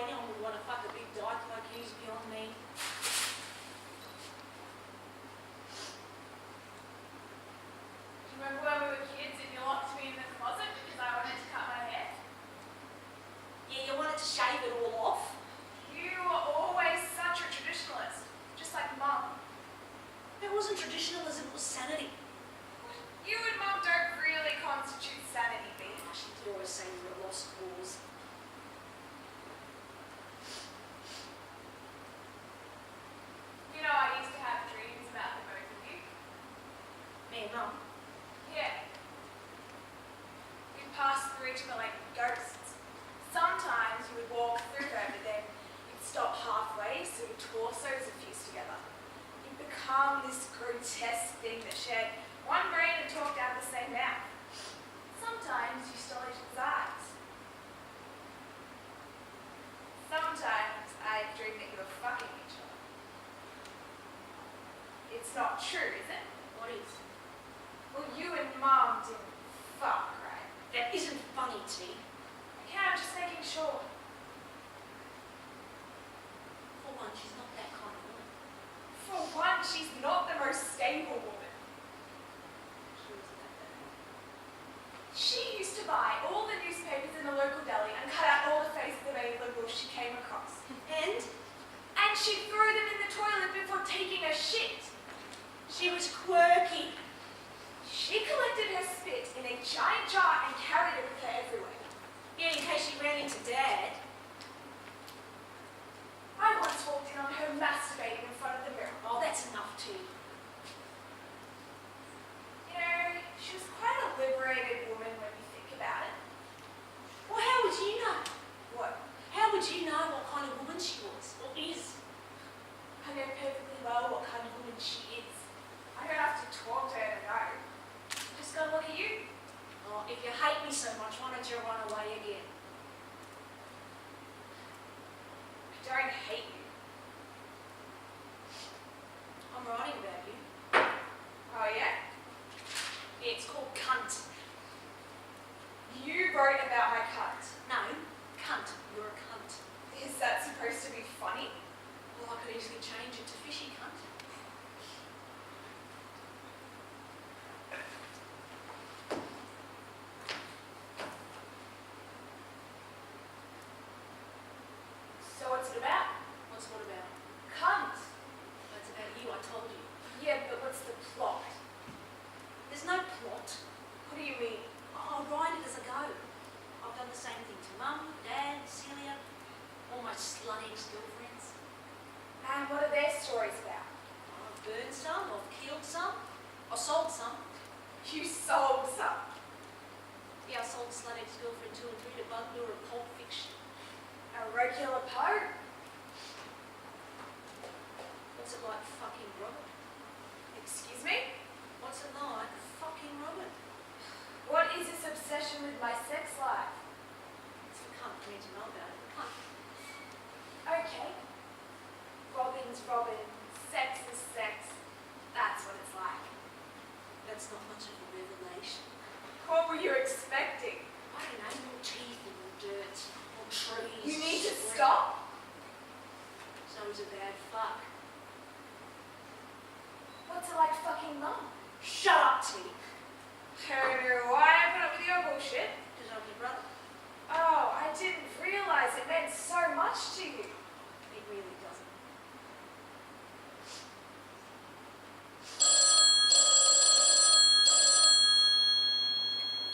anyone would want to fuck a big dyke like you's beyond me. Do you remember when we were kids and you locked me in the closet because I wanted to cut my hair? Yeah, you wanted to shave it all off. You were always such a traditionalist, just like Mum. It wasn't traditionalism, it was sanity. You and Mum don't really constitute sanity, B. She did always say you were a lost cause. You know, I used to have dreams about the both of you. Me and Mum. Yeah. You'd pass through each other like ghosts. Sometimes you would walk through them, but then you'd stop halfway so your torsos would fuse together. You'd become this grotesque thing that shared one brain and talked out the same mouth. Sometimes you stole each other's eyes. Sometimes I dreamed that you were fucking each other. It's not true, is it? What is? Well, you and Mum didn't fuck, right? That isn't funny, T. Okay, I'm just making sure. For one, she's not that kind of woman. For one, she's not the most stable woman. She wasn't that bad. She used to buy all the newspapers in the local deli and cut out all the faces of any liberals she came across. And And she'd throw them in the toilet before taking a shit. she was quirky. She collected her spit in a giant jar and carried it with her everywhere. Yeah, in case she ran into Dad. I once walked in on her masturbating in front of the mirror. Oh, that's enough, T. You know, she was quite a liberated woman when you think about it. Well, how would you know? What? How would you know what kind of woman she was, or is? I know perfectly well what kind of woman she is. I don't have to talk to her to know. Just gotta look at you. Oh, if you hate me so much, why don't you run away again? I don't hate you. I'm writing about you. Oh yeah? Yeah, it's called Cunt. You wrote about my cunt. No, cunt. You're a cunt. Is that supposed to be funny? Well, I could easily change it to fishy cunt. So what's it about? What's what about? Cunt. That's about you, I told you. Yeah, but what's the plot? There's no plot. What do you mean? I'll write it as I go. I've done the same thing to Mum, Dad, Celia, all my slut ex-girlfriends. And what are their stories about? I've burned some, I've killed some, I sold some. You sold some. Yeah, I sold slut ex-girlfriend 2 and 3 to bugler of Pulp Fiction. A regular Poe. What's it like fucking Robert? Excuse me? What's it like fucking Robert? What is this obsession with my sex life? It's the cunt, I need to know about it. The cunt. Okay. Robin's Robin. Sex is sex. That's what it's like. That's not much of a revelation. What were you expecting? I don't know, more teeth and more dirt, more trees. You need to spring. stop. So he's a bad fuck. What's it like fucking Mum? Shut up, T. Why I put up with your bullshit? Because I'm your brother. Oh, I didn't realize it meant so much to you. It really doesn't.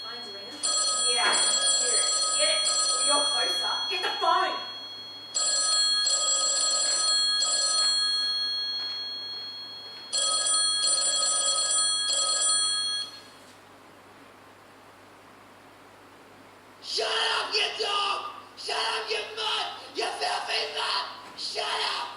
Phone's ringing. Yeah, I can hear it. Get it. Well, you're closer. Get the phone. Shut up, you dog! Shut up, you mutt! You filthy mutt! Shut up!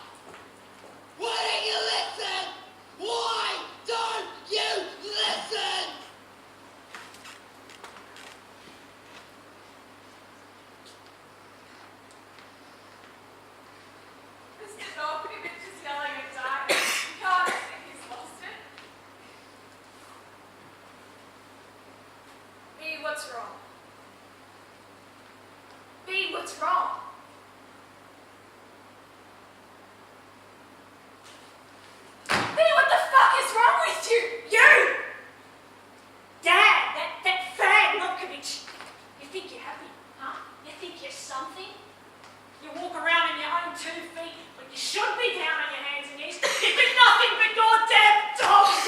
on 2 feet, but you should be down on your hands and knees. You've been nothing but goddamn dogs!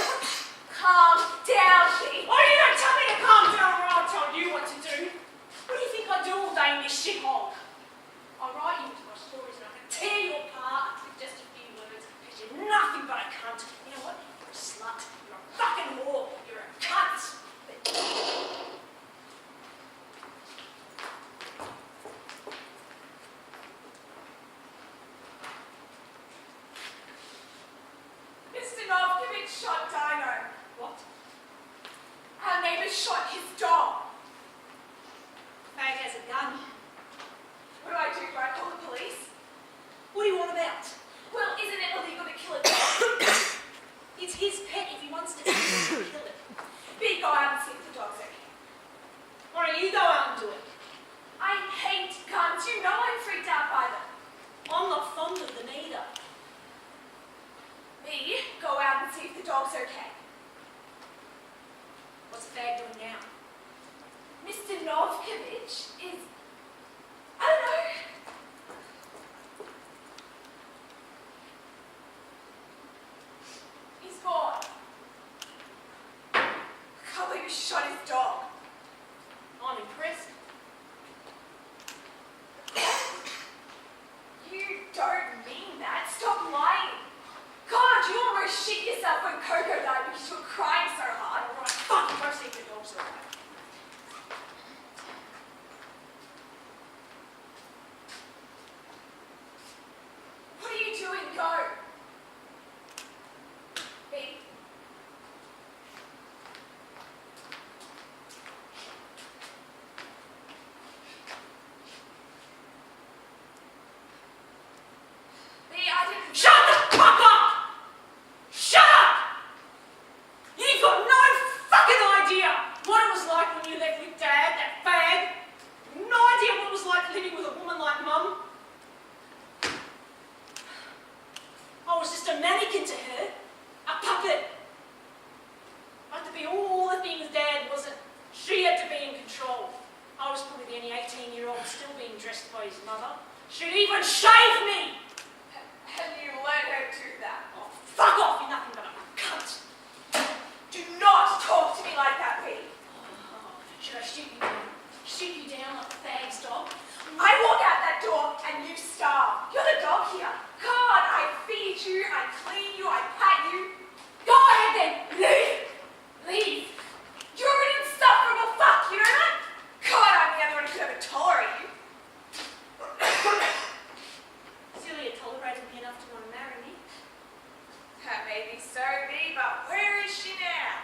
Calm down, Lee. Why you don't tell me to calm down or I'll tell you what to do? What do you think I do all day in this shithole? I write you into my stories and I can tear you apart with just a few words because you're nothing but a cunt. You know what? You're a slut. You're a fucking whore. You're a cunt. Mr. Markovski shot Dino. What? Our neighbour shot his dog. Fag has a gun. What do I do? Do I call the police? What do you want about? Well, isn't it illegal to kill a dog? It's his pet. If he wants to kill it. B, go out and see if the dog's okay. Why don't you go out and do it? I hate guns. You know I'm freaked out by them. I'm not fond of them either. B, go out and see if the dog's okay. What's the fag doing now? Mr. Novkovich is... I don't know. He's gone. I can't believe he shot his dog. I'm impressed. You don't mean that. Stop lying. God, you almost shit yourself when Coco died because you were crying so hard. All right, fuck, go see if the dog's all right. What are you doing? Go. B. B, I didn't... Shut the fuck up! Shut up! You've got no fucking idea what it was like when you left with Dad, that fag. No idea what it was like living with a woman like Mum. I was just a mannequin to her, a puppet. I had to be all the things Dad wasn't. She had to be in control. I was probably the only 18-year-old still being dressed by his mother. She'd even shave me! And you let her do that. Oh, fuck off, you're nothing but a cunt. Do not talk to me like that, B. Oh, should I shoot you down? Shoot you down like a fag's dog? I walk out that door and you starve. You're the dog here. God, I feed you, I clean you, I pat you. Go ahead then, leave! Leave! You're an insufferable fuck, you know that? God, I'm the other one who could ever tolerate you. Celia tolerated me enough to want to marry me. That may be so, B, but where is she now?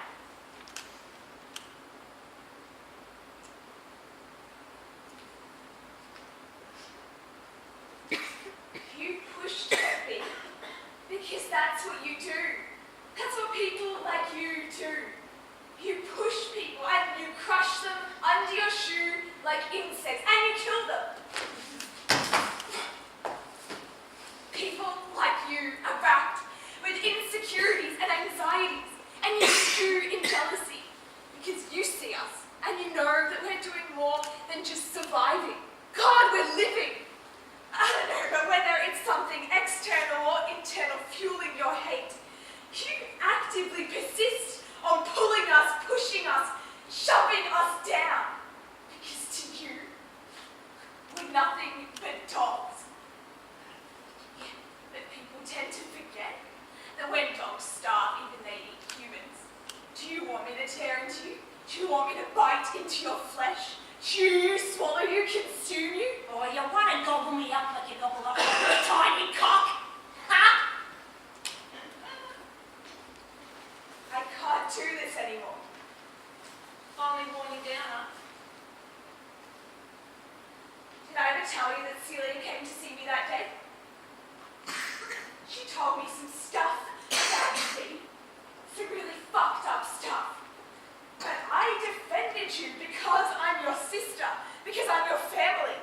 You pushed her, B, because that's what you do. That's what people like you do. You push people and you crush them under your shoe like insects and you kill them. People like you are wrapped with insecurities and anxieties and you stew in jealousy because you see us and you know that we're doing more than just surviving. God, we're living. I don't know, but whether it's something external or internal fueling your hate, you actively persist on pulling us, pushing us, shoving us down. Because to you, we're nothing but dogs. Yeah, but people tend to forget that when dogs starve, even they eat humans. Do you want me to tear into you? Do you want me to bite into your flesh? Chew you, swallow you, consume you? Oh, you want to gobble me up like you gobble up a tiny cock? Huh? I can't do this anymore. Finally worn you down, huh? Did I ever tell you that Celia came to see me that day? She told me some stuff about me. Some really fucked up stuff. But I defended you because I'm your sister, because I'm your family.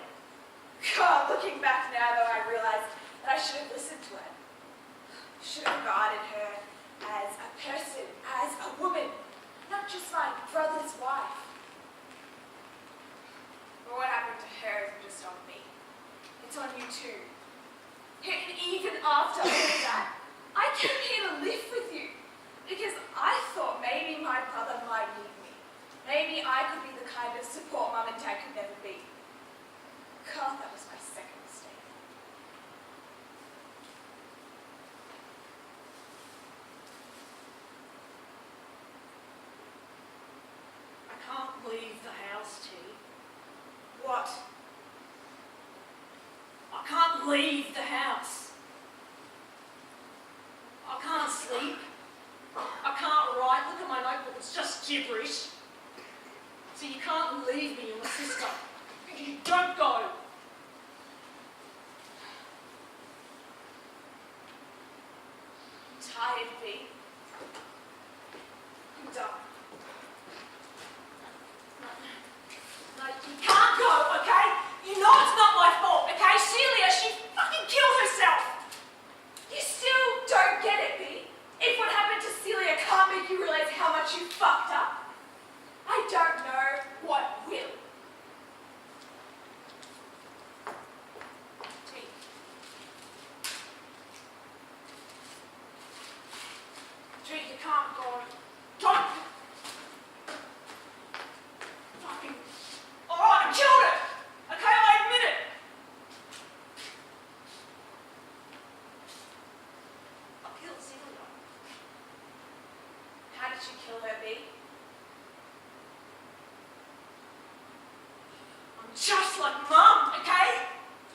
God, looking back now though, I realized that I should have listened to her. Should have regarded her as a person, as a woman, not just my brother's wife. But what happened to her isn't just on me. It's on you too. And even after all that, I came here to live with you because I thought maybe my brother might need me. Maybe I could be the kind of support Mum and Dad could never be. God, that was my second mistake. I can't leave the house, T. What? I can't leave the house. I can't sleep. I can't write. Look at my notebook, it's just gibberish. So you can't leave me, you're my sister. You don't go. I'm tired, B. I'm done. No, you can't go, okay? You know it's not my fault, okay? Celia, she fucking killed herself. You still don't get it, B. If what happened to Celia can't make you realize how much you fucked up, I don't know what will. T. T, you can't go. Don't. Fucking. Alright, I killed her. Okay, I admit it. I killed Celia. How did you kill her, B? I'm just like Mum, okay?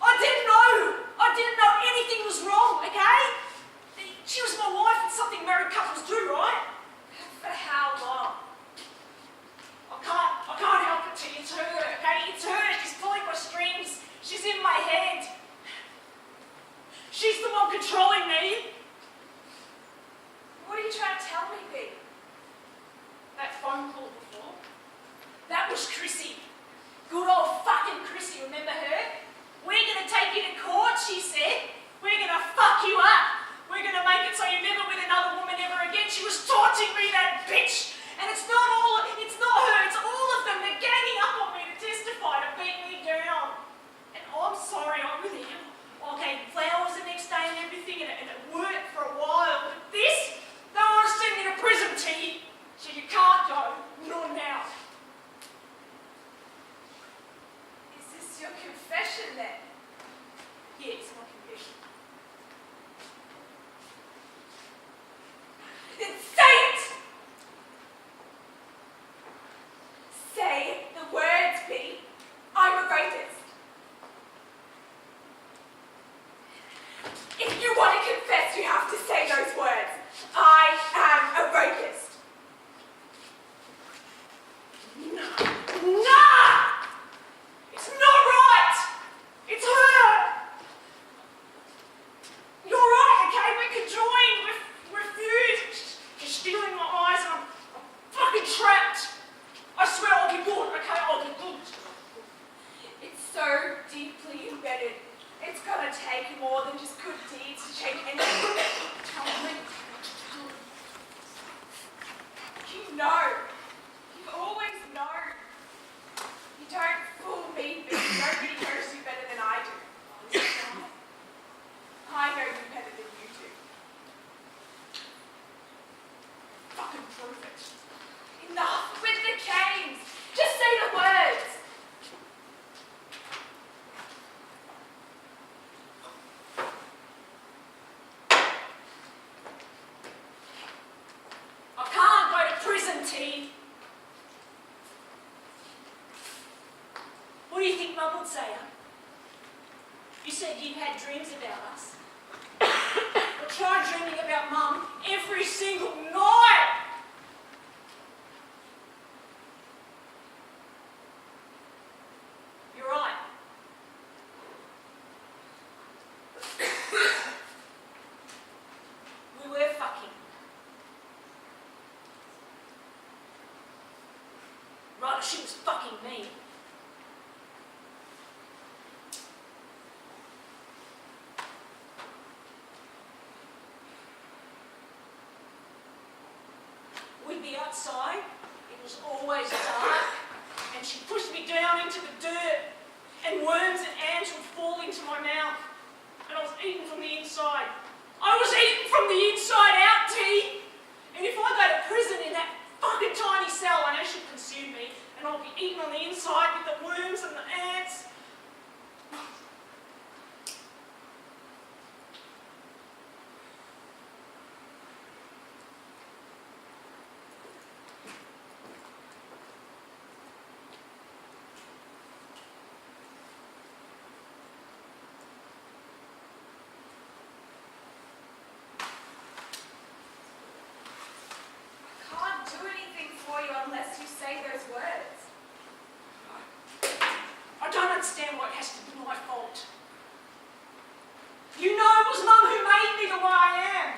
I didn't know anything was wrong, okay? She was my wife and something married couples do, right? For how long? I can't help it, T. It's her, okay? It's her. She's pulling my strings. She's in my head. She's the one controlling me. What are you trying to tell me, B? That phone call before, that was Chrissy. Good old fucking Chrissy, remember her? We're gonna take you to court, she said. We're gonna fuck you up. We're gonna make it so you're never with another woman ever again. She was taunting me, that bitch. And it's not her, it's all of them. They're ganging up on me to testify, to beat me down. And I'm sorry, I really am. I gave flowers the next day and everything, and it worked for a while. But this, they want to send me to prison, T. So you can't go, not now. Is this your confession then? Yeah, it's my confession. Then say it! Say the words, B. I'm a rapist. If you want to confess, you have to say those words. I am a rapist. Nah! It's not right! It's her! You're right, okay? We're conjoined, we're fused. She's stealing my eyes and I'm fucking trapped. I swear I'll be good, okay? I'll be good. It's so deeply embedded. It's gonna take more than just good deeds to change anything. Tell me. You know. You've always known. You don't fool me, but nobody knows you better than I do. I know you better than you do. Fucking prove it. Enough with the games. Just say the words. I can't go to prison, T. What do you think Mum would say, huh? You said you had dreams about us. Well, try dreaming about Mum every single night. You're right. We were fucking. Rather, she was fucking me. We'd be outside, it was always dark, and she pushed me down into the dirt, and worms and ants would fall into my mouth. and I was eaten from the inside. I was eaten from the inside out, T. And if I go to prison in that fucking tiny cell, I know she'll consume me, and I'll be eaten on the inside with the worms and the ants. Unless you say those words. I don't understand why it has to be my fault. You know it was Mum who made me the way I am.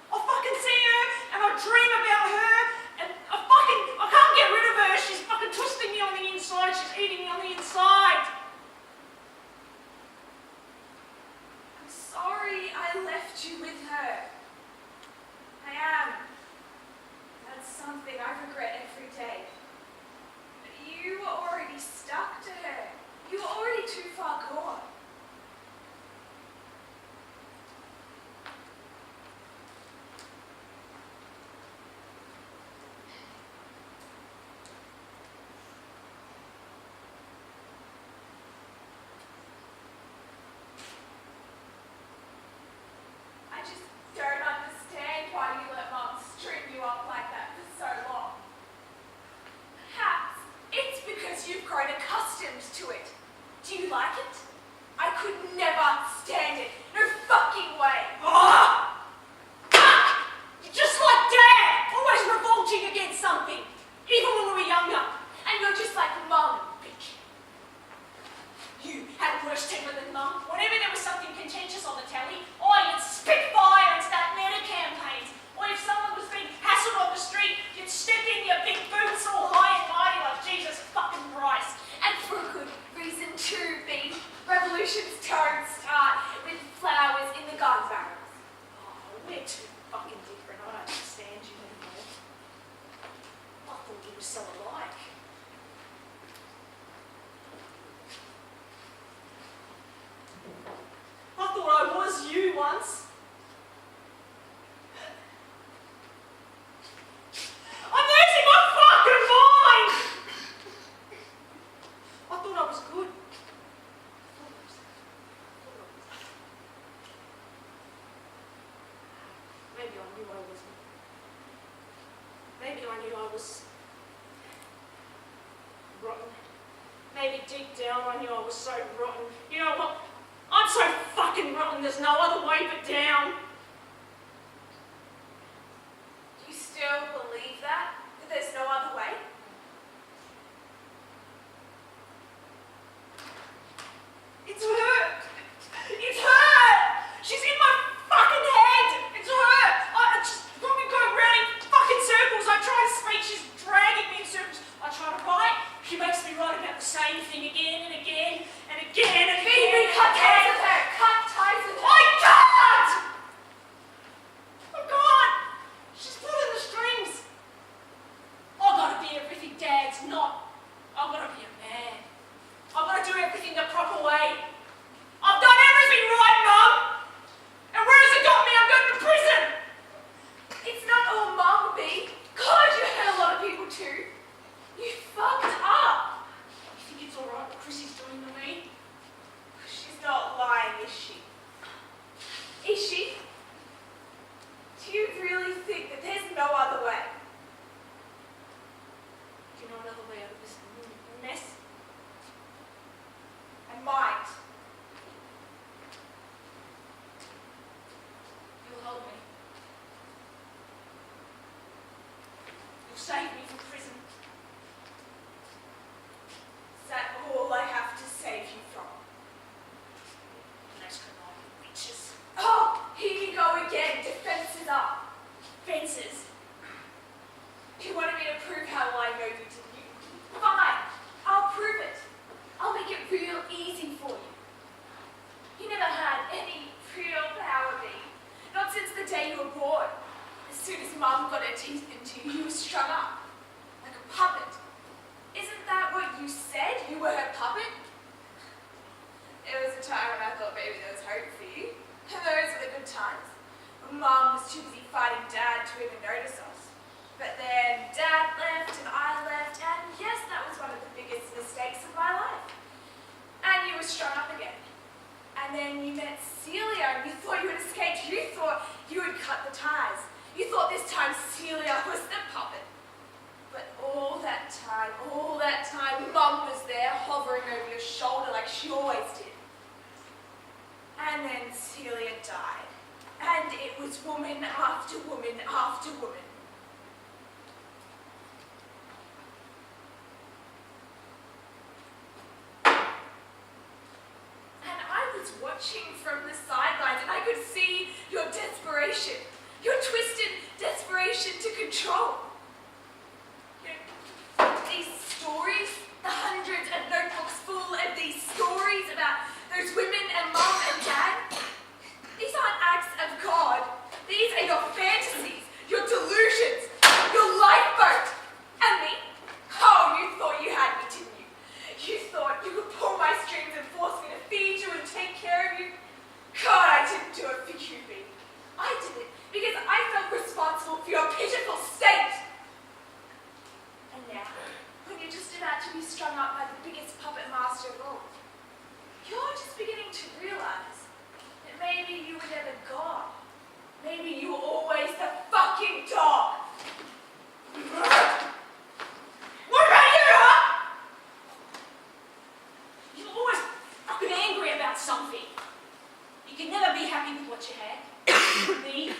I fucking see her and I dream about her and I can't get rid of her. She's fucking twisting me on the inside. She's eating me on the inside. I'm sorry I left you with her. I am. That's something I regret every day. But you were already stuck to her. You were already too far gone. I just don't understand why you let Mum string you up like that for so long. Perhaps it's because you've grown accustomed to it. Do you like it? I could never stand it. No fucking way. Ah! Ah! You're just like Dad, always revolting against something, even when we were younger. And you're just like Mum, bitch. You had worse temper than Mum. Whenever there was something contentious on the telly, you'd spit fire and start murder campaigns. Or if someone was being hassled on the street, you'd step in your big boots all high and mighty like Jesus fucking Christ. And for a good reason too, B. Revolutions don't start with flowers in the gun barrels. Oh, we're too fucking different. I don't understand you anymore. I thought you were so alike. I thought I was you once. I'm losing my fucking mind! I thought I was good. Maybe I knew I wasn't. Maybe I knew I was rotten. Maybe deep down I knew I was so rotten. You know what? I'm so fucking rotten, there's no other way but down. Do you still believe that? That there's no other way? It's her! It's her! She's in my fucking head! It's her! I just probably go round in fucking circles. I try to speak, she's dragging me in circles. I try to write, she makes me write about the same thing again and again and again and again. Phoebe, cut ties with her! Cut ties with her! I can't! I can't! She's pulling the strings. I've got to be everything Dad's not. I've got to be a man. I've got to do everything the proper way. I've done everything right, Mum! And where has it got me? I'm going to prison! It's not all Mum, B. God, you hurt a lot of people too. You fucked up. You think it's alright what Chrissy's doing to me? She's not lying, is she? Is she? Do you really think that there's no other way? Do you know another way out of this mess? I might. You'll hold me. You'll save me from prison. Is that all I have to save you from? Those conniving bitches. Oh, here you go again. Defenses up. Fences. You wanted me to prove how well I know you, didn't you? Fine. I'll prove it. I'll make it real easy for you. You never had any real power, B. Not since the day you were born. As soon as Mum got her teeth into you, you were strung up. Like a puppet. Isn't that what you said? You were her puppet? It was a time when I thought maybe there was hope for you. met Celia and you thought you had escaped. You thought you had cut the ties. You thought this time Celia was the puppet. But all that time, Mum was there hovering over your shoulder like she always did. And then Celia died. And it was woman after woman after woman. And I was watching from the sidelines and I could see your desperation, your twisted desperation to control. These stories, the hundreds of notebooks full of these stories about those women and Mum and Dad, these aren't acts of God. These are your fantasies, your delusions, your lifeboat. And me? Oh, you thought you had me, didn't you? You thought you could pull my strings and force me to feed you and take care of you? God, I didn't do it for you, baby. I did it because I felt responsible for your pitiful state. And now, when you're just about to be strung up by the biggest puppet master of all, you're just beginning to realize that maybe you were never God. Maybe you were always the fucking dog. What about you, huh? You're always fucking angry about something. You can never be happy with what you had. Me.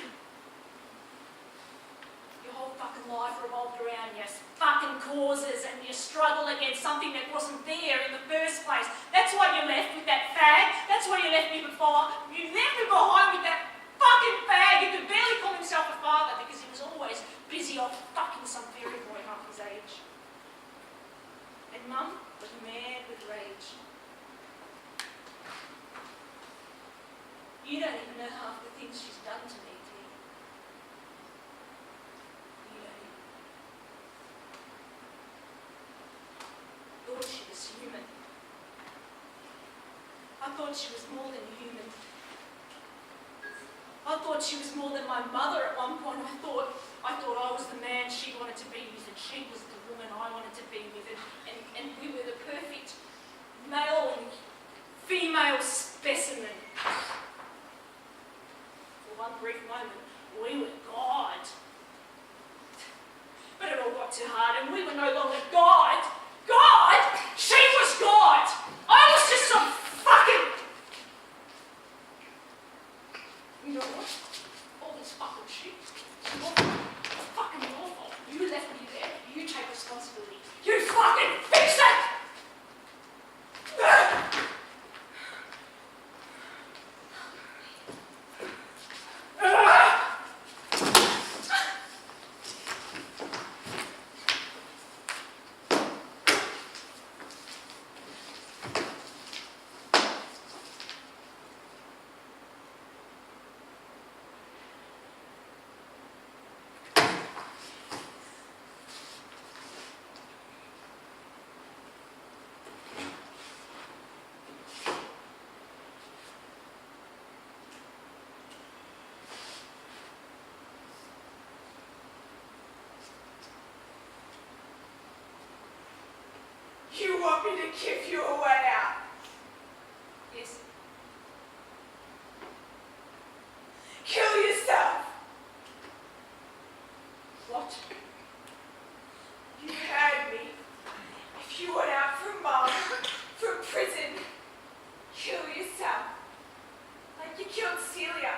Your whole fucking life revolved around your fucking causes and your struggle against something that wasn't there in the first place. That's why you left with that fag. That's why you left me before. You left me behind with that fucking fag who could barely call himself a father because he was always busy off fucking some fairy boy half his age. And Mum was mad with rage. You don't even know half the things she's done to me, do you? You don't even. Thought she was human. I thought she was more than human. I thought she was more than my mother at one point. I thought I was the man she wanted to be with and she was the woman I wanted to be with and we were the perfect male and female specimen. For one brief moment, we were God. But it all got too hard and we were no longer God. God! She was God! I was just some fucking... You know what? All this fucking shit. It's your fault. Fucking your fault. You left me there. You take responsibility. You fucking fix it! You want me to give you a way out? Yes. Kill yourself. What? You heard me. If you want out from Mum, from prison, kill yourself. Like you killed Celia.